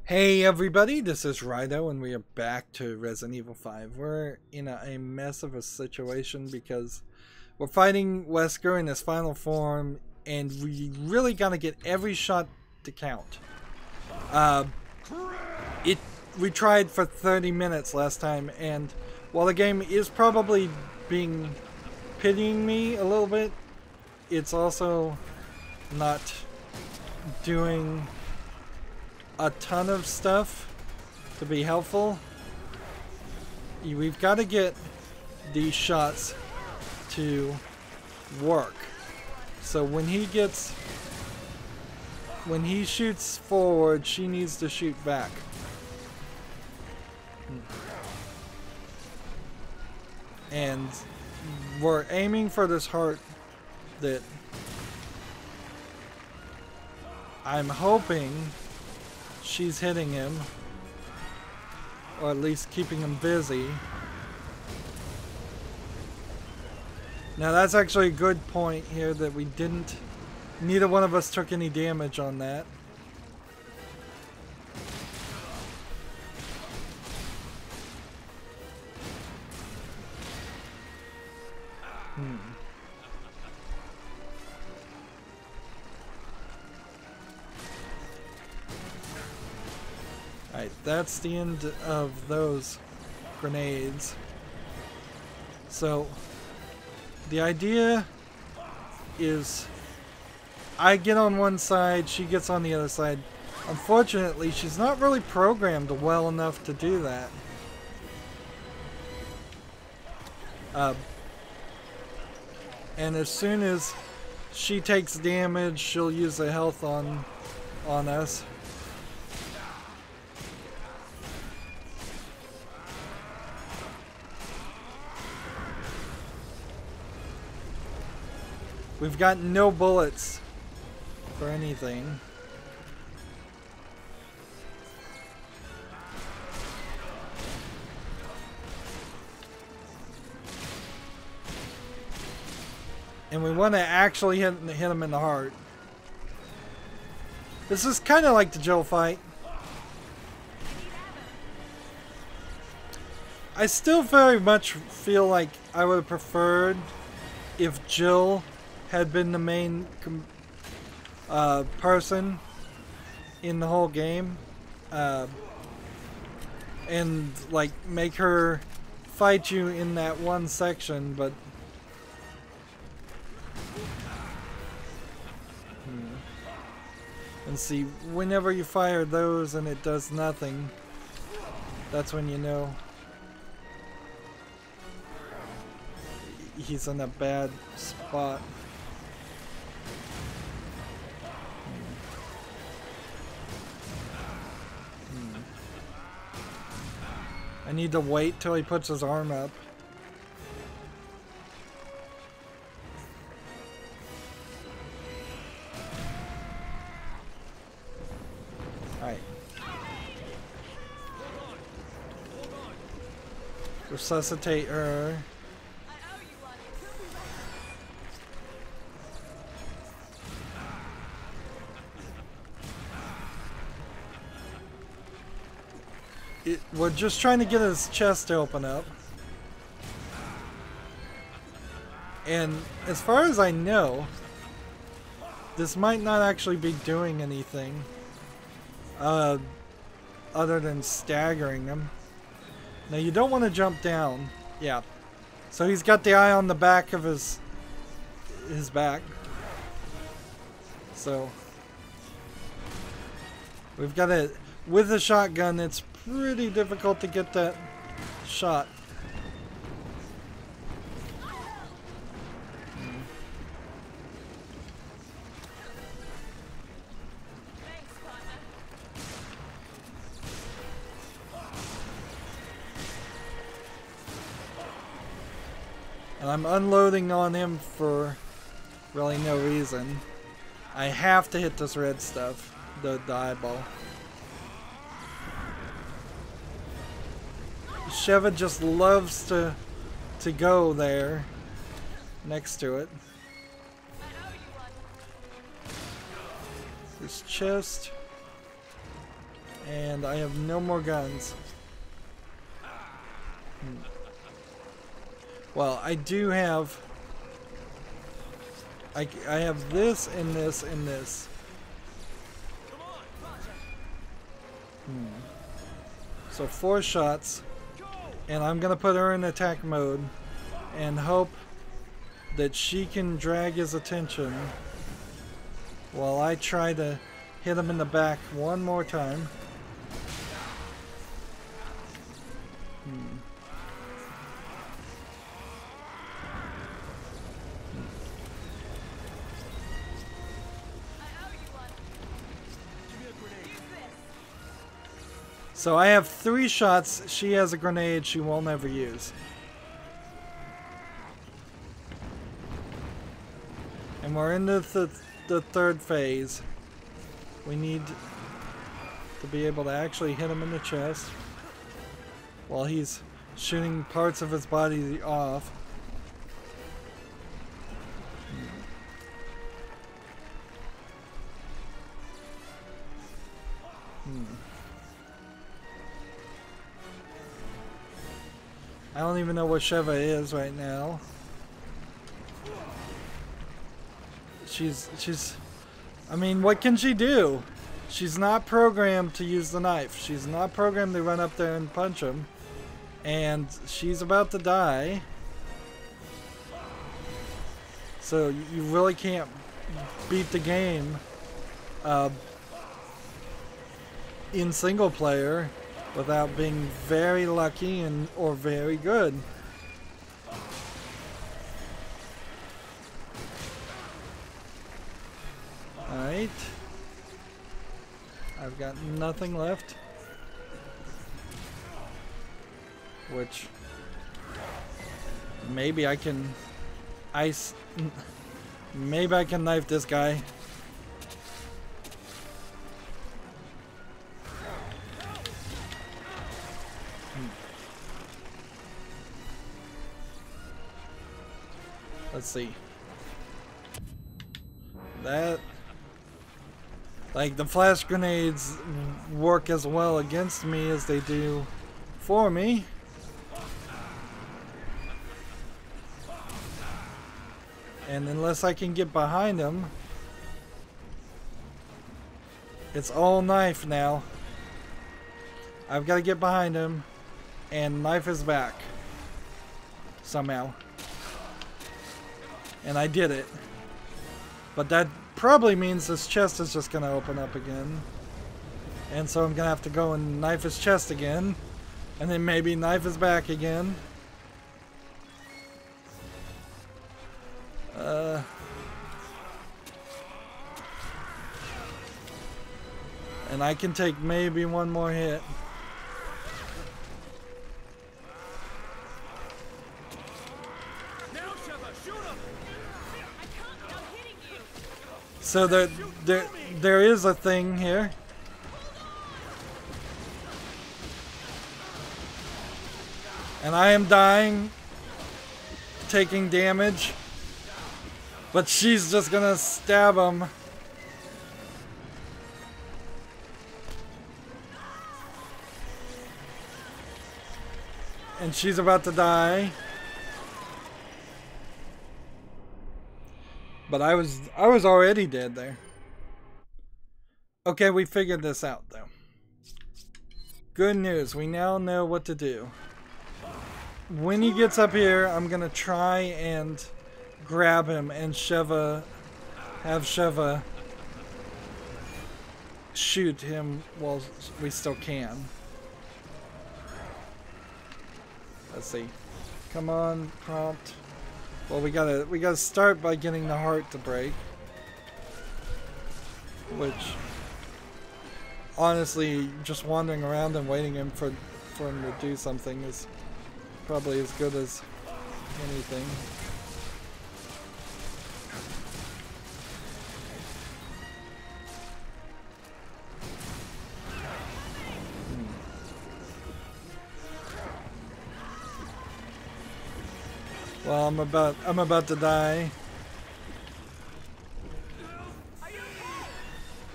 Hey everybody, this is Rydo and we are back to Resident Evil 5. We're in a mess of a situation because we're fighting Wesker in his final form and we really gotta get every shot to count. We tried for 30 minutes last time, and while the game is probably pitying me a little bit, it's also not doing a ton of stuff to be helpful. We've got to get these shots to work. So when he shoots forward, she needs to shoot back. And we're aiming for this heart that I'm hoping she's hitting him, or at least keeping him busy. Now that's actually a good point here that we didn't, neither one of us took any damage on that. Alright, that's the end of those grenades. So, the idea is I get on one side, she gets on the other side. Unfortunately, she's not really programmed well enough to do that. And as soon as she takes damage, she'll use the health on us. We've got no bullets for anything. And we want to actually hit him in the heart. This is kind of like the Jill fight. I still very much feel like I would have preferred if Jill had been the main person in the whole game, and like make her fight you in that one section, but and see, whenever you fire those and it does nothing, that's when you know he's in a bad spot. I need to wait till he puts his arm up. Alright. Resuscitate her. We're just trying to get his chest to open up. And as far as I know, this might not actually be doing anything other than staggering him. Now you don't want to jump down. Yeah. So he's got the eye on the back of his back. So we've got to, with the shotgun, it's pretty difficult to get that shot. And I'm unloading on him for really no reason. I have to hit this red stuff, the eyeball. Sheva just loves to go there next to it. His chest. And I have no more guns. Well, I do have... I have this and this and this. So 4 shots. And I'm going to put her in attack mode. And hope that she can drag his attention. While I try to hit him in the back one more time. So I have 3 shots. She has a grenade she won't ever use. And we're into the 3rd phase. We need to be able to actually hit him in the chest while he's shooting parts of his body off. I don't even know what Sheva is right now. She's I mean, what can she do? She's not programmed to use the knife. She's not programmed to run up there and punch him. And she's about to die. So you really can't beat the game in single player without being very lucky and or very good. Alright. I've got nothing left. Which maybe I can maybe I can knife this guy. Let's see. That, like, the flash grenades work as well against me as they do for me. And unless I can get behind him, it's all knife now. I've got to get behind him and knife his back somehow. And I did it. But that probably means his chest is just going to open up again. And so I'm going to have to go and knife his chest again. And then maybe knife his back again. And I can take maybe one more hit. So there is a thing here. And I am dying, taking damage. But she's just gonna stab him. And she's about to die. But I was already dead there. Okay, we figured this out though. Good news, we now know what to do. When he gets up here, I'm gonna try and grab him and have Sheva shoot him while we still can. Let's see. Come on, prompt. Well, we gotta start by getting the heart to break. Which, honestly, just wandering around and waiting for him to do something is probably as good as anything. Well, I'm about to die.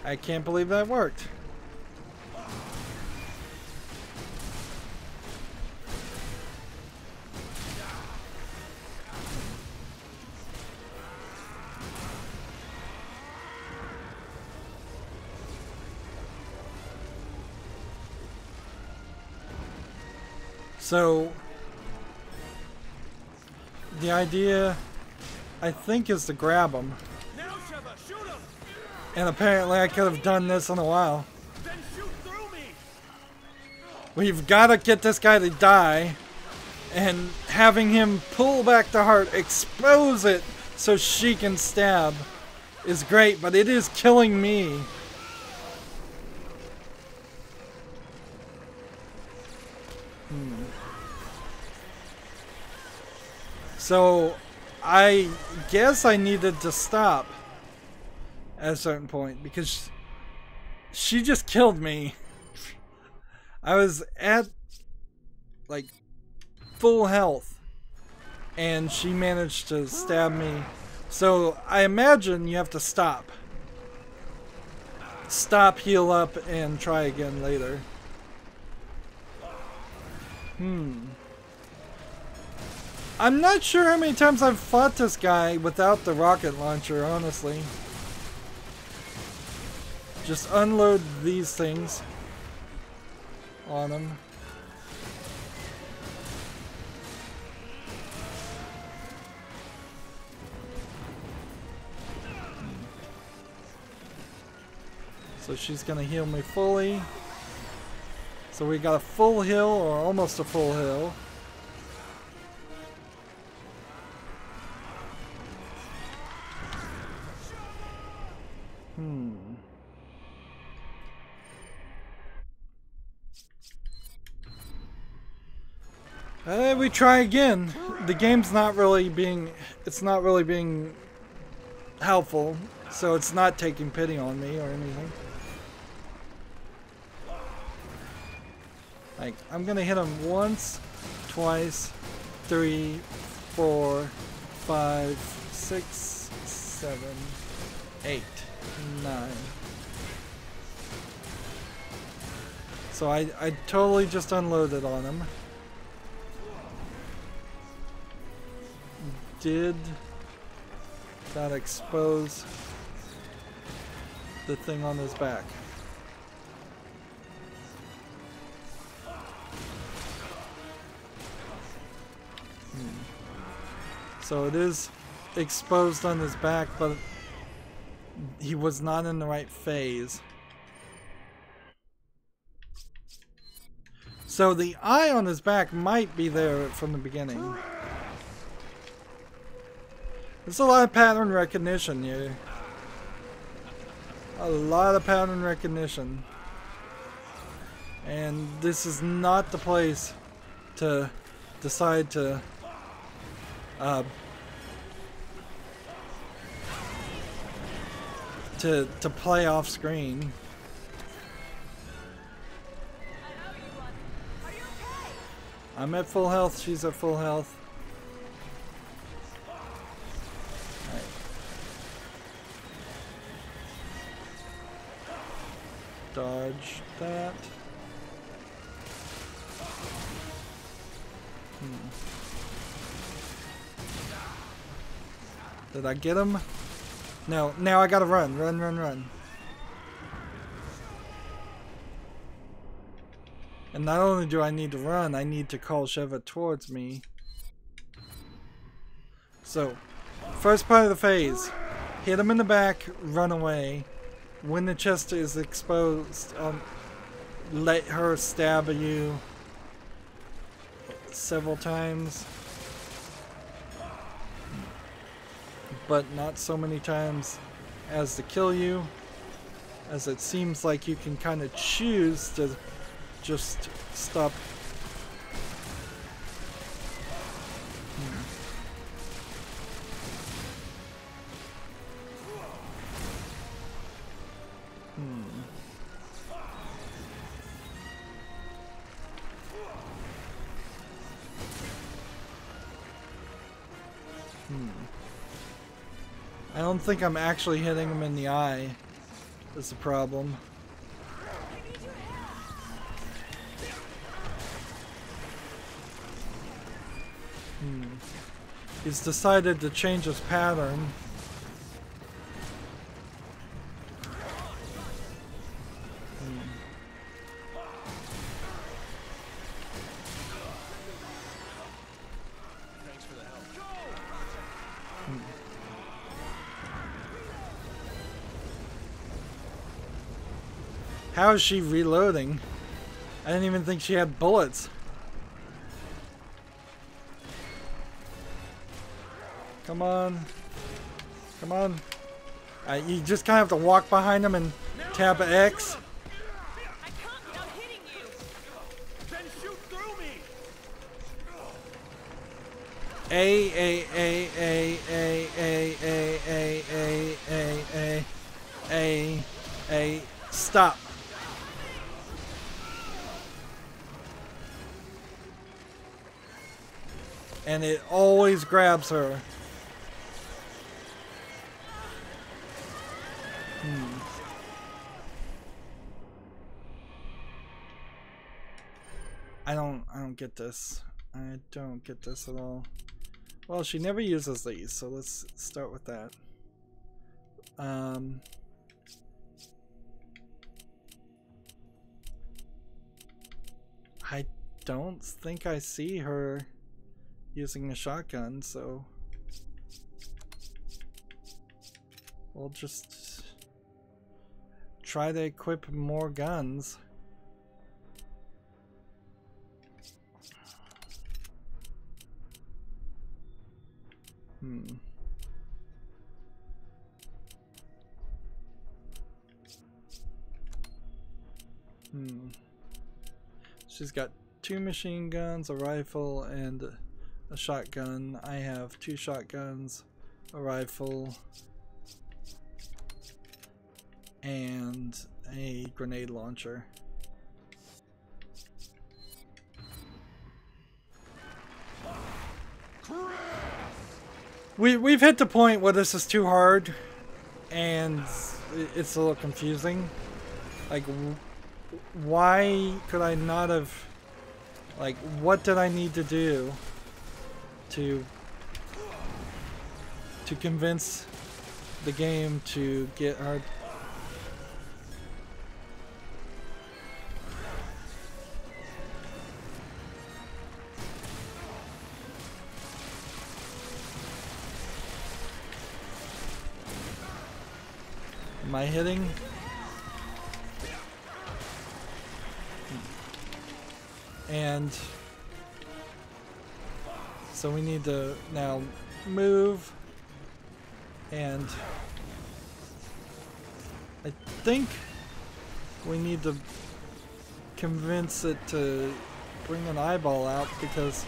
I can't believe that worked. So the idea, I think, is to grab him. Now, Sheva, shoot him. And apparently I could have done this in a while. Then shoot through me. We've got to get this guy to die. And having him pull back the heart, expose it so she can stab, is great, but it is killing me. So I guess I needed to stop at a certain point because she just killed me. I was at like full health and she managed to stab me. So I imagine you have to stop. Stop, heal up, and try again later. I'm not sure how many times I've fought this guy without the rocket launcher, honestly. Just unload these things on him. So she's gonna heal me fully. So we got a full heal, or almost a full heal. We try again. The game's not really being, it's not really being helpful, so it's not taking pity on me or anything. Like, I'm gonna hit him once, twice, 3, 4, 5, 6, 7, 8, 9. So I totally just unloaded on him. Did that expose the thing on his back? So it is exposed on his back, but he was not in the right phase. So the eye on his back might be there from the beginning. There's a lot of pattern recognition here. A lot of pattern recognition. And this is not the place to decide to play off screen. I'm at full health, she's at full health. Alright. Dodge that. Did I get him? No, now I gotta run, run. And not only do I need to run, I need to call Sheva towards me. So, first part of the phase. Hit him in the back, run away. When the chest is exposed, let her stab you several times. But not so many times as to kill you, as it seems like you can kind of choose to just stop. I don't think I'm actually hitting him in the eye. That's the problem. He's decided to change his pattern. How is she reloading? I didn't even think she had bullets. Come on. Come on. You just kind of have to walk behind them and tap X. I can't without hitting you. Then shoot through me. A. Stop. And it always grabs her. I don't get this. I don't get this at all. Well, she never uses these, so let's start with that. I don't think I see her using a shotgun, so we'll just try to equip more guns. She's got 2 machine guns, a rifle, and a shotgun. I have 2 shotguns, a rifle, and a grenade launcher. We've hit the point where this is too hard, and it's a little confusing. Like, why could I not have... Like, what did I need to do to convince the game to get her... Am I hitting? And so we need to now move, and I think we need to convince it to bring an eyeball out, because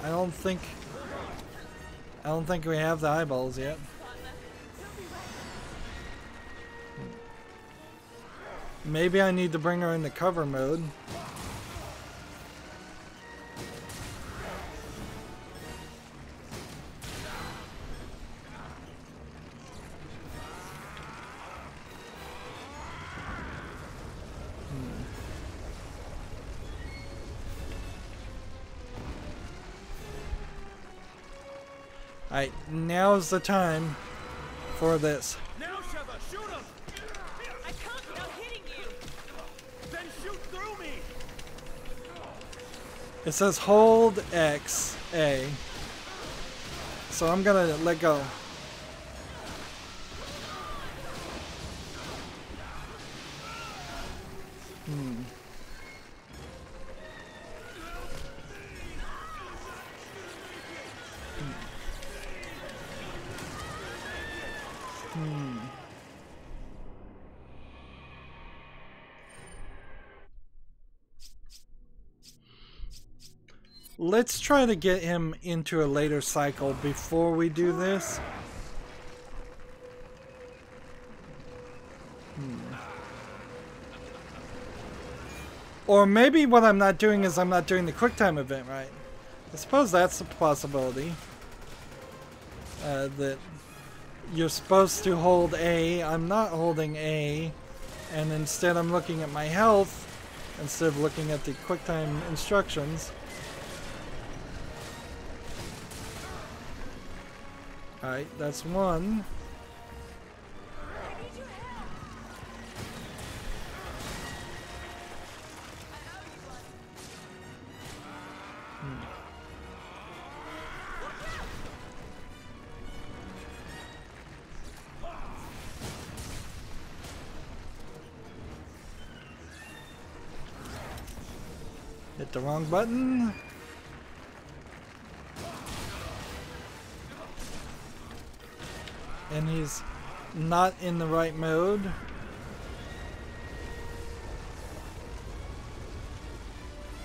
I don't think we have the eyeballs yet. Maybe I need to bring her into cover mode. Alright, now's the time for this. Now, Sheva, shoot him. I can't without hitting you. Then shoot through me. It says hold X, A. So I'm gonna let go. Let's try to get him into a later cycle before we do this. Or maybe what I'm not doing is I'm not doing the QuickTime event right. I suppose that's a possibility. That you're supposed to hold A. I'm not holding A. And instead I'm looking at my health instead of looking at the QuickTime instructions. Alright, that's one. Hit the wrong button. And he's not in the right mode.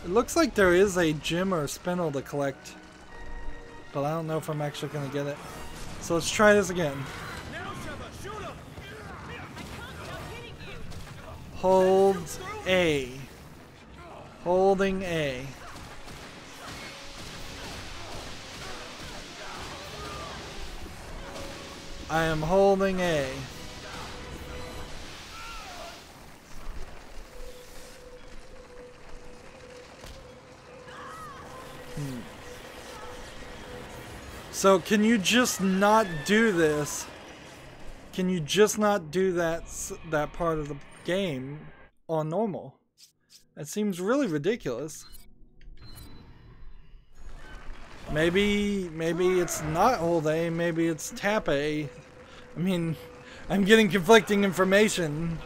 It looks like there is a gem or a spindle to collect, but I don't know if I'm actually going to get it. So let's try this again. Now, Sheva, shoot him! I can't stop hitting you! Hold A. Holding A. I am holding A. So can you just not do this? Can you just not do that part of the game on normal? That seems really ridiculous. Maybe it's not hold A, maybe it's tap A. I mean, I'm getting conflicting information.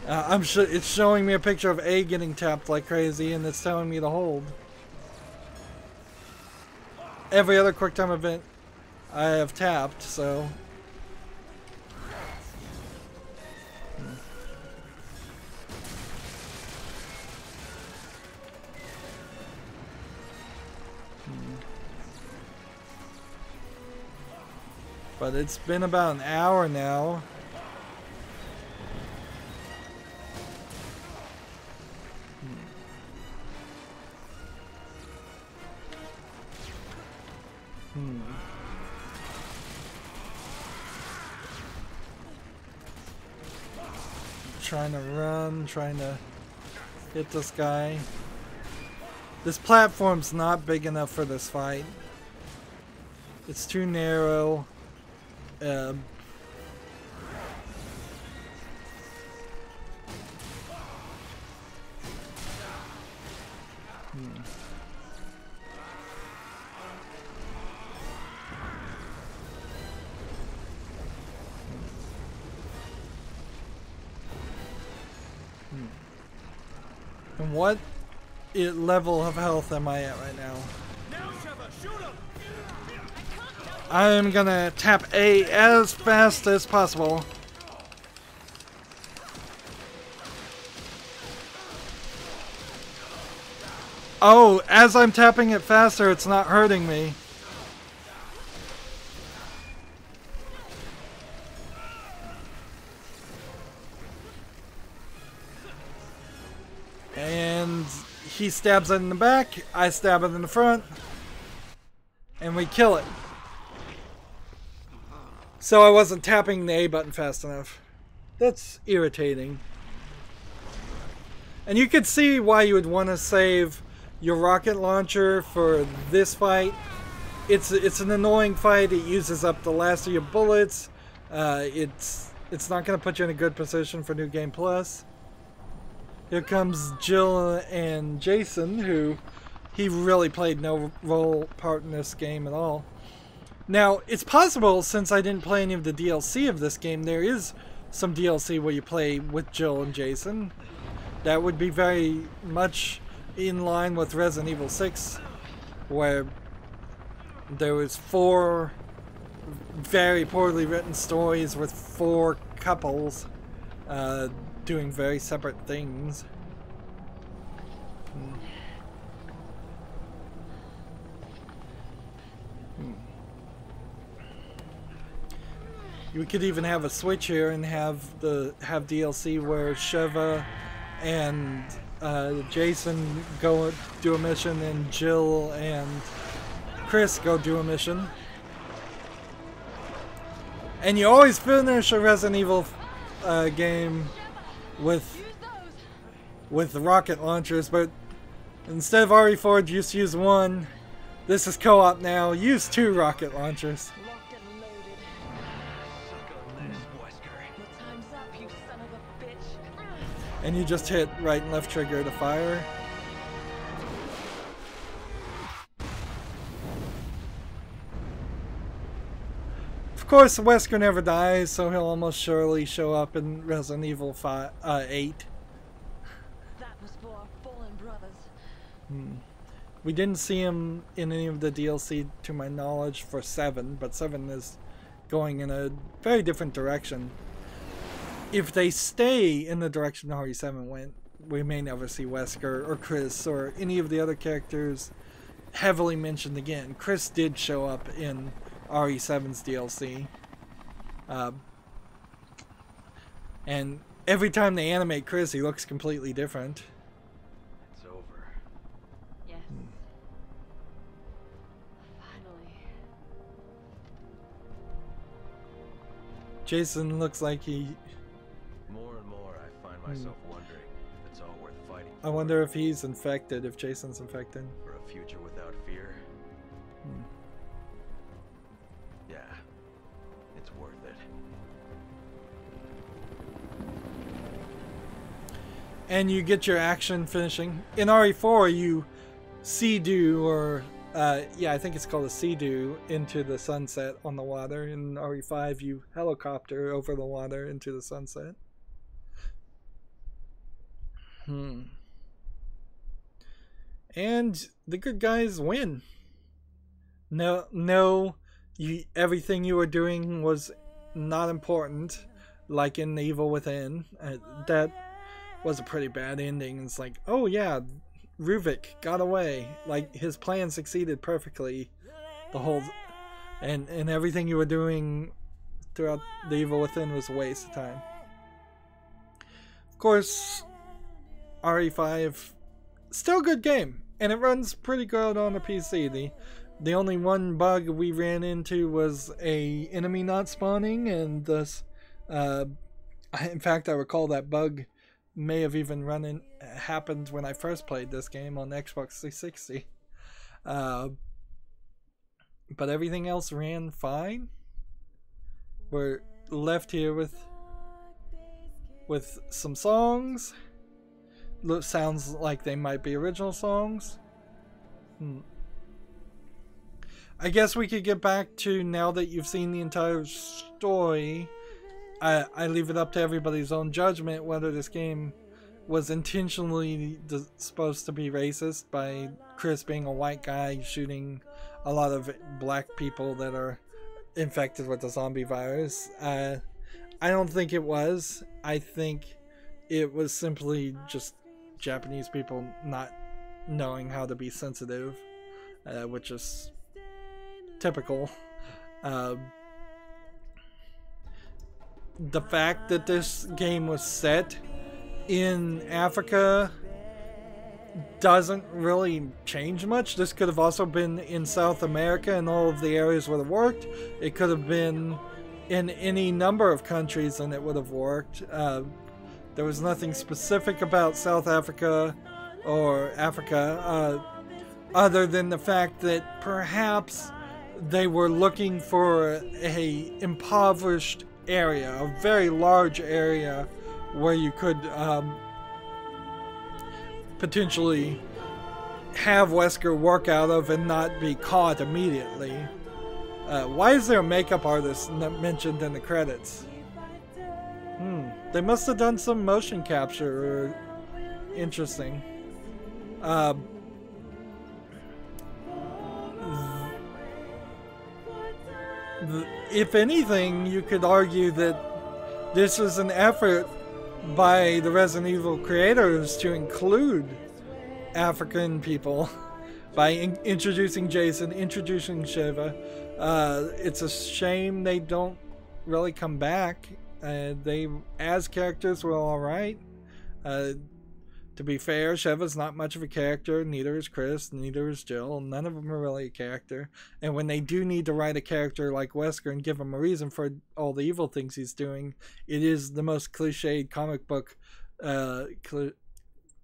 It's showing me a picture of A getting tapped like crazy, and it's telling me to hold. Every other QuickTime event I have tapped, so... But it's been about an hour now. Trying to run, trying to hit this guy. This platform's not big enough for this fight. It's too narrow. And what level of health am I at right now? Now, Sheva, shoot him! I am gonna tap A as fast as possible. Oh, as I'm tapping it faster, it's not hurting me. And he stabs it in the back, I stab it in the front, and we kill it. So I wasn't tapping the A button fast enough. That's irritating. And you could see why you would want to save your rocket launcher for this fight. It's an annoying fight. It uses up the last of your bullets. It's not going to put you in a good position for New Game Plus. Here comes Jill and Jason, who he really played no part in this game at all. Now, it's possible, since I didn't play any of the DLC of this game, there is some DLC where you play with Jill and Jason. That would be very much in line with Resident Evil 6, where there was 4 very poorly written stories with 4 couples doing very separate things. You could even have a switch here and have DLC where Sheva and Jason go do a mission, and Jill and Chris go do a mission. And you always finish a Resident Evil game with the rocket launchers, but instead of RE4 just use 1. This is co-op now. Use 2 rocket launchers. And you just hit right and left trigger to fire. Of course, Wesker never dies, so he'll almost surely show up in Resident Evil 8. That was for our fallen brothers. We didn't see him in any of the DLC to my knowledge for 7, but 7 is going in a very different direction. If they stay in the direction RE7 went, we may never see Wesker or Chris or any of the other characters heavily mentioned again. Chris did show up in RE7's DLC. And every time they animate Chris, he looks completely different. It's over. Yes. Finally. Jason looks like he... More and more, I find myself wondering if it's all worth fighting for. I wonder if he's infected, if Jason's infected. For a future without fear. Yeah, it's worth it. And you get your action finishing. In RE4, you sea-doo, or yeah, I think it's called a sea-doo, into the sunset on the water. In RE5, you helicopter over the water into the sunset. And the good guys win. No, everything you were doing was not important, like in Evil Within. That was a pretty bad ending. It's like, oh yeah, Ruvik got away. Like, his plan succeeded perfectly. The whole... And everything you were doing throughout the Evil Within was a waste of time. Of course, RE5, still a good game. And it runs pretty good on the PC. The only one bug we ran into was a enemy not spawning, and thus, in fact, I recall that bug may have even happened when I first played this game on Xbox 360. But everything else ran fine. We're left here with some songs. Sounds like they might be original songs. I guess we could get back to, now that you've seen the entire story, I leave it up to everybody's own judgment whether this game was intentionally supposed to be racist by Chris being a white guy shooting a lot of black people that are infected with the zombie virus. I don't think it was. I think it was simply just Japanese people not knowing how to be sensitive, which is typical. The fact that this game was set in Africa doesn't really change much. This could have also been in South America, and all of the areas would have worked. It could have been in any number of countries and it would have worked. There was nothing specific about South Africa or Africa other than the fact that perhaps they were looking for a impoverished area, a very large area where you could potentially have Wesker work out of and not be caught immediately. Why is there a makeup artist mentioned in the credits? They must have done some motion capture. Interesting. If anything, you could argue that this was an effort by the Resident Evil creators to include African people by introducing Jason, introducing Sheva. It's a shame they don't really come back. They, as characters, were alright. To be fair, Sheva's not much of a character, neither is Chris, neither is Jill. None of them are really a character. And when they do need to write a character like Wesker and give him a reason for all the evil things he's doing, it is the most cliched comic book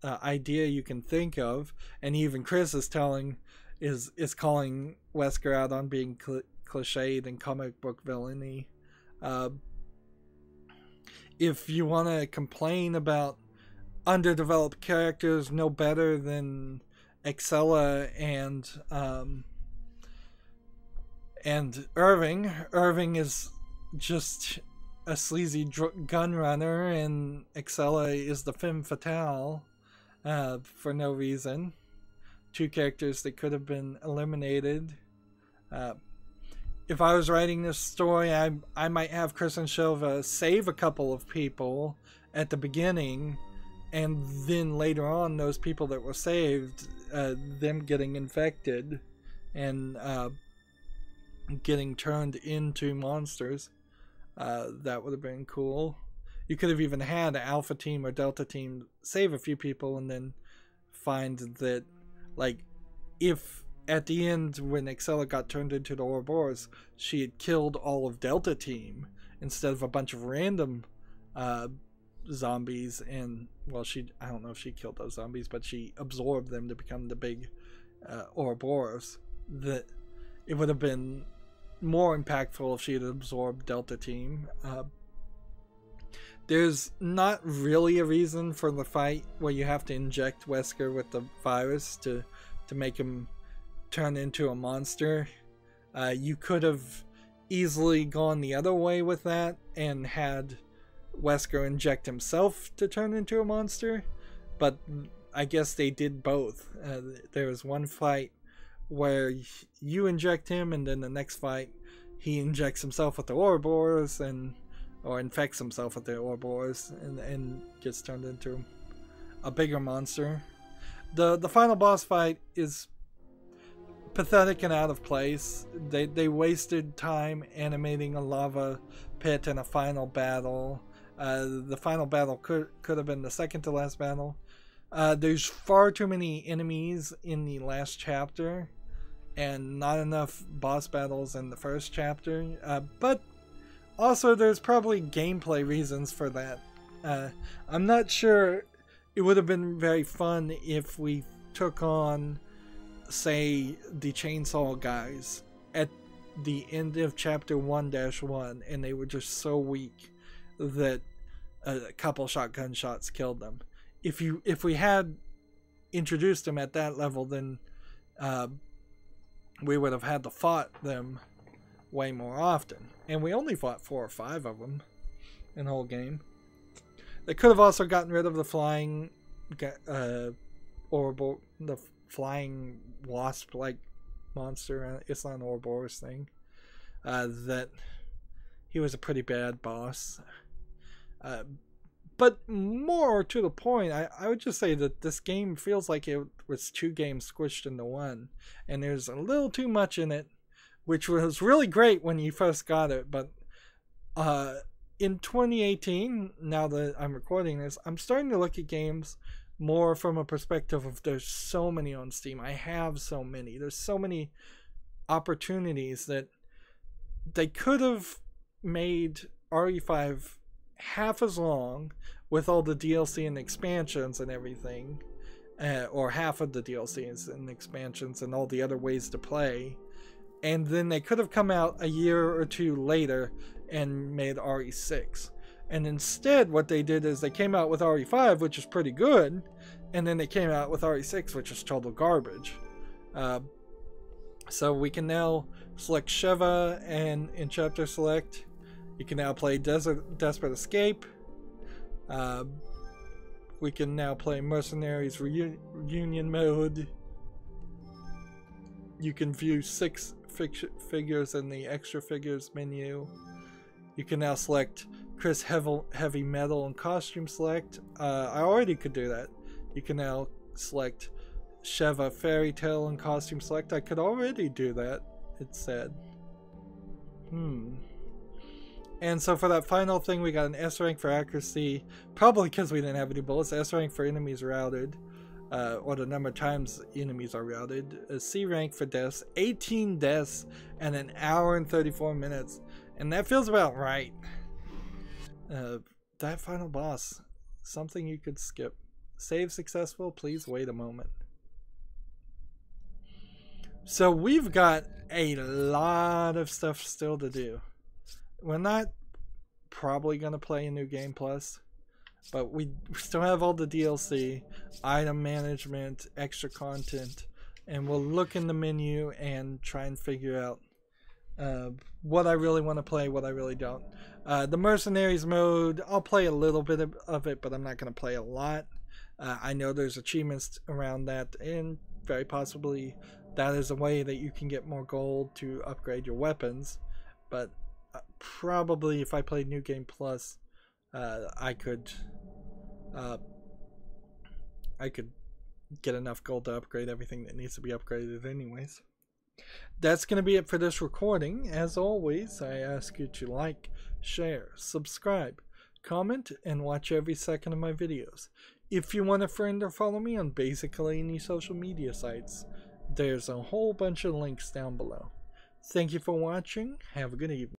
idea you can think of. And even Chris is calling Wesker out on being cliched and comic book villainy. If you want to complain about underdeveloped characters, no better than Excella and Irving. Irving is just a sleazy gun runner, and Excella is the femme fatale for no reason. 2 characters that could have been eliminated. If I was writing this story, I might have Chris and Sheva save a couple of people at the beginning, and then later on, those people that were saved, them getting infected and getting turned into monsters. That would have been cool. You could have even had Alpha Team or Delta Team save a few people and then find that, like, if at the end when Excella got turned into the Ouroboros, she had killed all of Delta Team instead of a bunch of random zombies, and, well, I don't know if she killed those zombies, but she absorbed them to become the big Ouroboros. That it would have been more impactful if she had absorbed Delta Team. There's not really a reason for the fight where you have to inject Wesker with the virus to make him turn into a monster. You could have easily gone the other way with that and had Wesker inject himself to turn into a monster, but I guess they did both. There was one fight where you inject him, and then the next fight he injects himself with the Ouroboros or infects himself with the Ouroboros and gets turned into a bigger monster. The final boss fight is pathetic and out of place. They wasted time animating a lava pit in a final battle. The final battle could have been the second to last battle. There's far too many enemies in the last chapter and not enough boss battles in the first chapter, but also there's probably gameplay reasons for that. I'm not sure. It would have been very fun if we took on, say, the chainsaw guys at the end of chapter 1-1 and they were just so weak that a couple shotgun shots killed them. If we had introduced them at that level, then we would have had to fought them way more often, and we only fought 4 or 5 of them in the whole game. They could have also gotten rid of the flying the flying wasp-like monster. It's not an Ouroboros thing. That he was a pretty bad boss. But more to the point, I would just say that this game feels like it was 2 games squished into one, and there's a little too much in it, which was really great when you first got it. But in 2018, now that I'm recording this, I'm starting to look at games more from a perspective of there's so many on Steam. I have so many. There's so many opportunities that they could have made RE5 half as long with all the DLC and expansions and everything, or half of the DLCs and expansions and all the other ways to play, and then they could have come out a year or 2 later and made RE6. And instead what they did is they came out with RE5, which is pretty good, and then they came out with RE6, which is total garbage. So we can now select Sheva, and in chapter select you can now play Desperate Escape. We can now play Mercenaries Reunion Mode. You can view 6 figures in the extra figures menu. You can now select Chris Heavy Metal and Costume Select. I already could do that. You can now select Sheva Fairy Tale and Costume Select. I could already do that, it said. And so for that final thing, we got an S rank for accuracy, probably because we didn't have any bullets. S rank for enemies routed, or the number of times enemies are routed. A C rank for deaths, 18 deaths, and 1 hour and 34 minutes. And that feels about right. That final boss, something you could skip. Save successful, please wait a moment. So we've got a lot of stuff still to do. We're not probably going to play a New Game Plus, but we still have all the DLC, item management, extra content, and we'll look in the menu and try and figure out what I really want to play, what I really don't. The Mercenaries mode, I'll play a little bit of it, but I'm not going to play a lot. I know there's achievements around that, and very possibly that is a way that you can get more gold to upgrade your weapons. But probably if I played New Game Plus, I could get enough gold to upgrade everything that needs to be upgraded anyways. That's going to be it for this recording. As always, I ask you to like, share, subscribe, comment, and watch every second of my videos. If you want a friend or follow me on basically any social media sites, there's a whole bunch of links down below. Thank you for watching. Have a good evening.